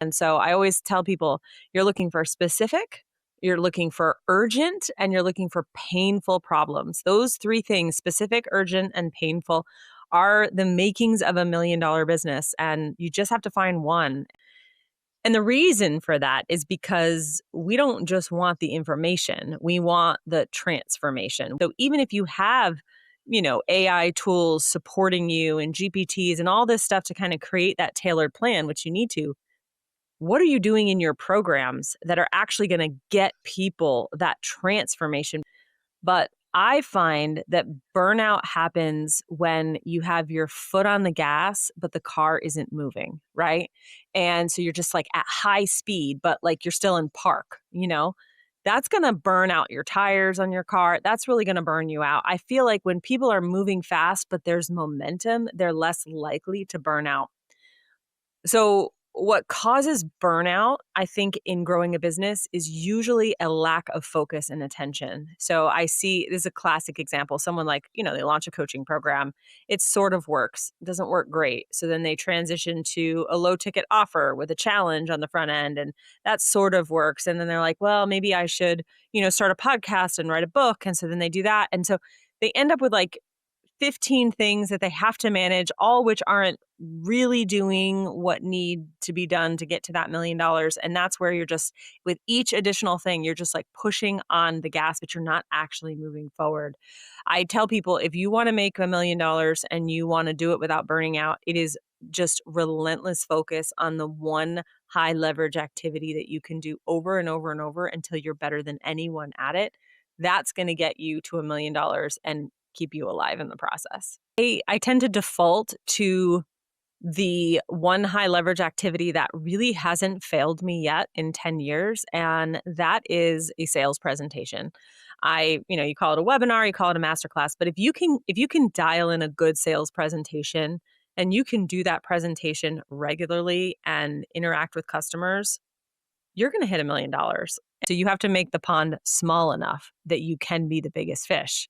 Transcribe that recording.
And so I always tell people, you're looking for specific, you're looking for urgent, and you're looking for painful problems. Those three things, specific, urgent, and painful, are the makings of $1 million business. And you just have to find one. And the reason for that is because we don't just want the information, we want the transformation. So even if you have, AI tools supporting you and GPTs and all this stuff to kind of create that tailored plan, which you need to, what are you doing in your programs that are actually going to get people that transformation? But I find that burnout happens when you have your foot on the gas, but the car isn't moving, right? And so you're just like at high speed, but like you're still in park. That's going to burn out your tires on your car. That's really going to burn you out. I feel like when people are moving fast, but there's momentum, they're less likely to burn out. So, what causes burnout, I think, in growing a business is usually a lack of focus and attention. So, I see this is a classic example. Someone like, they launch a coaching program, it sort of works, doesn't work great. So, then they transition to a low ticket offer with a challenge on the front end, and that sort of works. And then they're like, well, maybe I should, start a podcast and write a book. And so then they do that. And so they end up with like 15 things that they have to manage, all which aren't really doing what need to be done to get to that $1 million. And that's where you're just, with each additional thing, you're just like pushing on the gas, but you're not actually moving forward. I tell people, if you want to make $1 million and you want to do it without burning out, it is just relentless focus on the one high leverage activity that you can do over and over and over until you're better than anyone at it. That's going to get you to $1 million and keep you alive in the process. I tend to default to the one high leverage activity that really hasn't failed me yet in 10 years, and that is a sales presentation. You call it a webinar, you call it a masterclass, but if you can dial in a good sales presentation and you can do that presentation regularly and interact with customers, you're going to hit $1 million. So you have to make the pond small enough that you can be the biggest fish.